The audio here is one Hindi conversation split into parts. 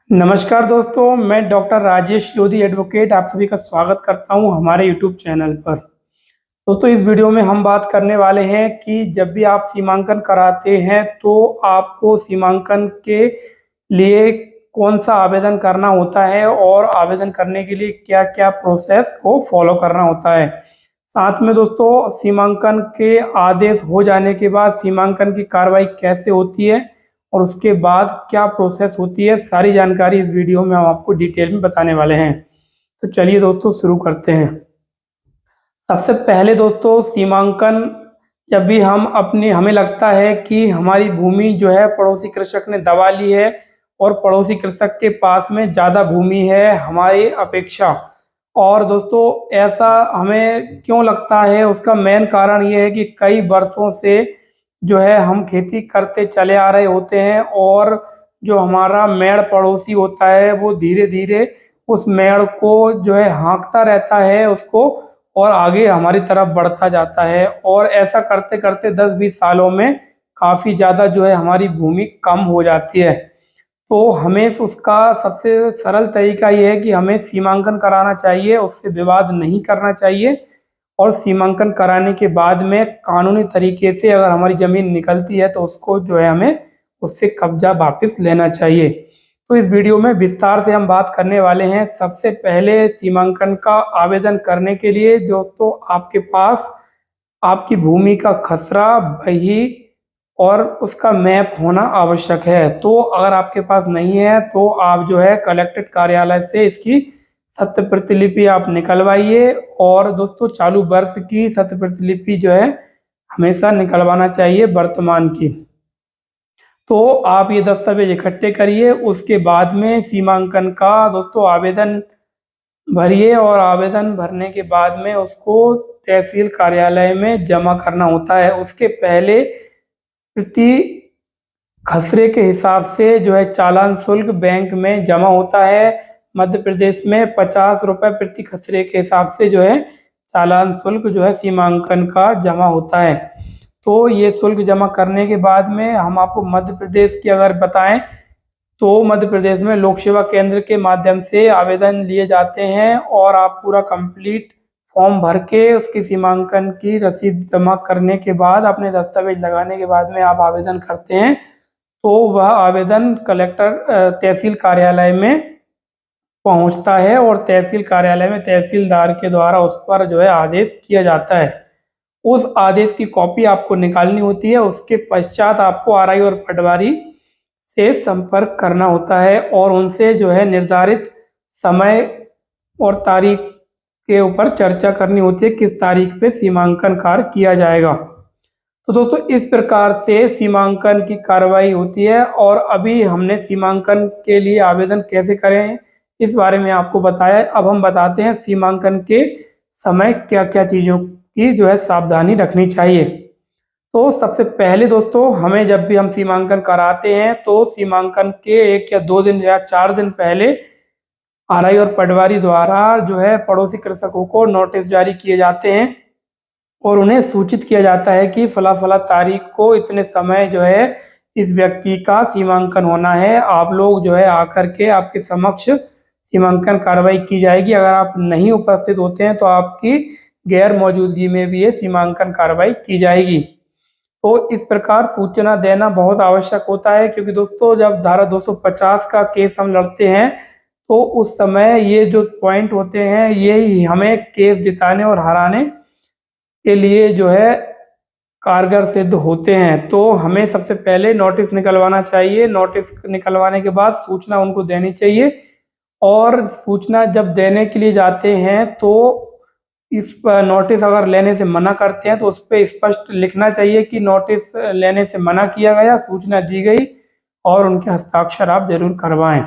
नमस्कार दोस्तों, मैं डॉक्टर राजेश लोधी एडवोकेट आप सभी का स्वागत करता हूं हमारे यूट्यूब चैनल पर। दोस्तों, इस वीडियो में हम बात करने वाले हैं कि जब भी आप सीमांकन कराते हैं तो आपको सीमांकन के लिए कौन-सा आवेदन करना होता है और आवेदन करने के लिए क्या-क्या प्रोसेस को फॉलो करना होता है। साथ में दोस्तों, सीमांकन के आदेश हो जाने के बाद सीमांकन की कार्रवाई कैसे होती है और उसके बाद क्या प्रोसेस होती है, सारी जानकारी इस वीडियो में हम आपको डिटेल में बताने वाले हैं। तो चलिए दोस्तों, शुरू करते हैं। सबसे पहले दोस्तों, सीमांकन जब भी हमें लगता है कि हमारी भूमि जो है पड़ोसी कृषक ने दबा ली है और पड़ोसी कृषक के पास में ज़्यादा भूमि है हमारी अपेक्षा। और दोस्तों, ऐसा हमें क्यों लगता है, उसका मेन कारण ये है कि कई वर्षों से जो है हम खेती करते चले आ रहे होते हैं और जो हमारा मेड़ पड़ोसी होता है वो धीरे-धीरे उस मेड़ को जो है हाँकता रहता है उसको, और आगे हमारी तरफ बढ़ता जाता है। और ऐसा करते-करते 10-20 सालों में काफ़ी ज़्यादा जो है हमारी भूमि कम हो जाती है। तो हमें उसका सबसे सरल तरीका ये है कि हमें सीमांकन कराना चाहिए, उससे विवाद नहीं करना चाहिए। और सीमांकन कराने के बाद में कानूनी तरीके से अगर हमारी ज़मीन निकलती है तो उसको जो है हमें उससे कब्ज़ा वापस लेना चाहिए। तो इस वीडियो में विस्तार से हम बात करने वाले हैं। सबसे पहले सीमांकन का आवेदन करने के लिए दोस्तों आपके पास आपकी भूमि का खसरा, बही और उसका मैप होना आवश्यक है। तो अगर आपके पास नहीं है तो आप जो है कलेक्ट्रेट कार्यालय से इसकी सत्य प्रतिलिपि आप निकलवाइए। और दोस्तों, चालू वर्ष की सत्य प्रतिलिपि जो है हमेशा निकलवाना चाहिए, वर्तमान की। तो आप ये दस्तावेज इकट्ठे करिए, उसके बाद में सीमांकन का दोस्तों आवेदन भरिए और आवेदन भरने के बाद में उसको तहसील कार्यालय में जमा करना होता है। उसके पहले प्रति खसरे के हिसाब से जो है चालान शुल्क बैंक में जमा होता है। मध्य प्रदेश में 50 रुपये प्रति खसरे के हिसाब से जो है चालान शुल्क जो है सीमांकन का जमा होता है। तो ये शुल्क जमा करने के बाद में हम आपको मध्य प्रदेश की अगर बताएं तो मध्य प्रदेश में लोक सेवा केंद्र के माध्यम से आवेदन लिए जाते हैं और आप पूरा कंप्लीट फॉर्म भर के उसकी सीमांकन की रसीद जमा करने के बाद अपने दस्तावेज लगाने के बाद में आप आवेदन करते हैं तो वह आवेदन तहसील कार्यालय में पहुंचता है और तहसील कार्यालय में तहसीलदार के द्वारा उस पर जो है आदेश किया जाता है। उस आदेश की कॉपी आपको निकालनी होती है। उसके पश्चात आपको आरआई और पटवारी से संपर्क करना होता है और उनसे जो है निर्धारित समय और तारीख के ऊपर चर्चा करनी होती है, किस तारीख पे सीमांकन कार्य किया जाएगा। तो दोस्तों, इस प्रकार से सीमांकन की कार्रवाई होती है। और अभी हमने सीमांकन के लिए आवेदन कैसे करें इस बारे में आपको बताया। अब हम बताते हैं सीमांकन के समय क्या क्या चीज़ों की जो है सावधानी रखनी चाहिए। तो सबसे पहले दोस्तों, हमें जब भी हम सीमांकन कराते हैं तो सीमांकन के 1 या 2 दिन या 4 दिन पहले आरआई और पटवारी द्वारा जो है पड़ोसी कृषकों को नोटिस जारी किए जाते हैं और उन्हें सूचित किया जाता है कि फला तारीख को इतने समय जो है इस व्यक्ति का सीमांकन होना है। आप लोग जो है आकर के आपके समक्ष सीमांकन कार्रवाई की जाएगी। अगर आप नहीं उपस्थित होते हैं तो आपकी गैर मौजूदगी में भी ये सीमांकन कार्रवाई की जाएगी। तो इस प्रकार सूचना देना बहुत आवश्यक होता है, क्योंकि दोस्तों जब धारा 250 का केस हम लड़ते हैं तो उस समय ये जो पॉइंट होते हैं ये हमें केस जिताने और हराने के लिए जो है कारगर सिद्ध होते हैं। तो हमें सबसे पहले नोटिस निकलवाना चाहिए। नोटिस निकलवाने के बाद सूचना उनको देनी चाहिए और सूचना जब देने के लिए जाते हैं तो इस नोटिस अगर लेने से मना करते हैं तो उस पे स्पष्ट लिखना चाहिए कि नोटिस लेने से मना किया गया, सूचना दी गई और उनके हस्ताक्षर आप ज़रूर करवाएं।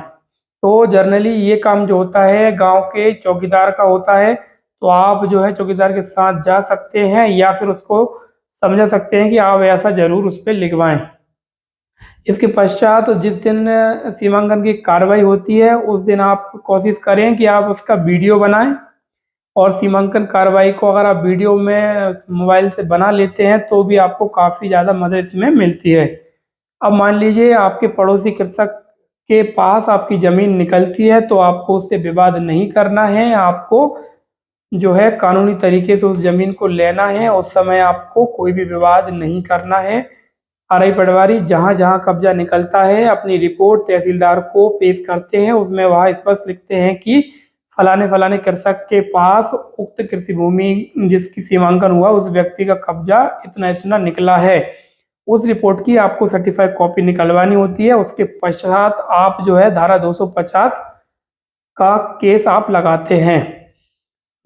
तो जनरली ये काम जो होता है गांव के चौकीदार का होता है, तो आप जो है चौकीदार के साथ जा सकते हैं या फिर उसको समझा सकते हैं कि आप ऐसा ज़रूर उस पर लिखवाएं। इसके पश्चात जिस दिन सीमांकन की कार्रवाई होती है उस दिन आप कोशिश करें कि आप उसका वीडियो बनाएं। और सीमांकन कार्रवाई को अगर आप वीडियो में मोबाइल से बना लेते हैं तो भी आपको काफ़ी ज़्यादा मदद इसमें मिलती है। अब मान लीजिए आपके पड़ोसी कृषक के पास आपकी ज़मीन निकलती है तो आपको उससे विवाद नहीं करना है, आपको जो है कानूनी तरीके से उस ज़मीन को लेना है। उस समय आपको कोई भी विवाद नहीं करना है। आरआई पटवारी जहाँ-जहाँ कब्जा निकलता है अपनी रिपोर्ट तहसीलदार को पेश करते हैं। उसमें वह स्पष्ट लिखते हैं कि फलाने-फलाने कृषक के पास उक्त कृषि भूमि जिसकी सीमांकन हुआ उस व्यक्ति का कब्जा इतना-इतना निकला है। उस रिपोर्ट की आपको सर्टिफाइड कॉपी निकलवानी होती है। उसके पश्चात आप जो है धारा 250 का केस आप लगाते हैं।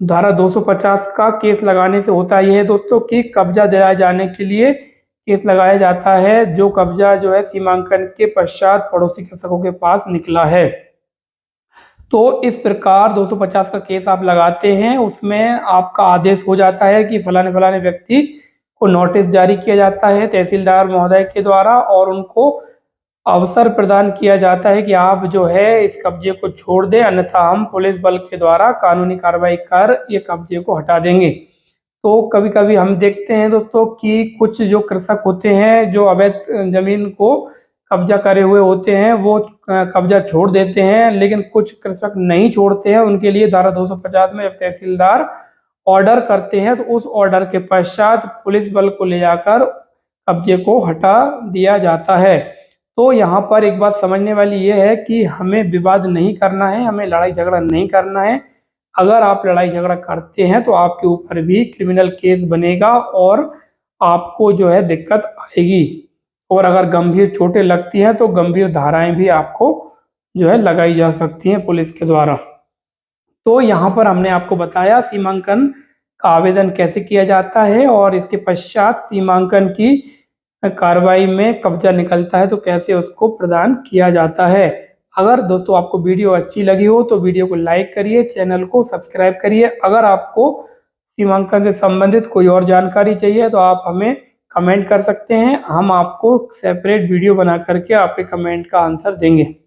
धारा 250 का केस लगाने से होता ये है दोस्तों कि कब्जा दिलाए जाने के लिए केस लगाया जाता है, जो कब्जा जो है सीमांकन के पश्चात पड़ोसी कृषकों के पास निकला है। तो इस प्रकार 250 का केस आप लगाते हैं, उसमें आपका आदेश हो जाता है कि फलाने-फलाने व्यक्ति को नोटिस जारी किया जाता है तहसीलदार महोदय के द्वारा और उनको अवसर प्रदान किया जाता है कि आप जो है इस कब्जे को छोड़ दें, अन्यथा हम पुलिस बल के द्वारा कानूनी कार्रवाई कर ये कब्जे को हटा देंगे। तो कभी-कभी हम देखते हैं दोस्तों कि कुछ जो कृषक होते हैं, जो अवैध ज़मीन को कब्जा करे हुए होते हैं, वो कब्जा छोड़ देते हैं, लेकिन कुछ कृषक नहीं छोड़ते हैं। उनके लिए धारा 250 में जब तहसीलदार ऑर्डर करते हैं, तो उस ऑर्डर के पश्चात पुलिस बल को ले जाकर कब्जे को हटा दिया जाता है। तो यहाँ पर एक बात समझने वाली ये है कि हमें विवाद नहीं करना है, हमें लड़ाई झगड़ा नहीं करना है। अगर आप लड़ाई झगड़ा करते हैं तो आपके ऊपर भी क्रिमिनल केस बनेगा और आपको जो है दिक्कत आएगी। और अगर गंभीर चोटें लगती हैं तो गंभीर धाराएं भी आपको जो है लगाई जा सकती हैं पुलिस के द्वारा। तो यहाँ पर हमने आपको बताया सीमांकन का आवेदन कैसे किया जाता है और इसके पश्चात सीमांकन की कार्रवाई में कब्जा निकलता है तो कैसे उसको प्रदान किया जाता है। अगर दोस्तों आपको वीडियो अच्छी लगी हो तो वीडियो को लाइक करिए, चैनल को सब्सक्राइब करिए। अगर आपको सीमांकन से संबंधित कोई और जानकारी चाहिए तो आप हमें कमेंट कर सकते हैं, हम आपको सेपरेट वीडियो बना करके आपके कमेंट का आंसर देंगे।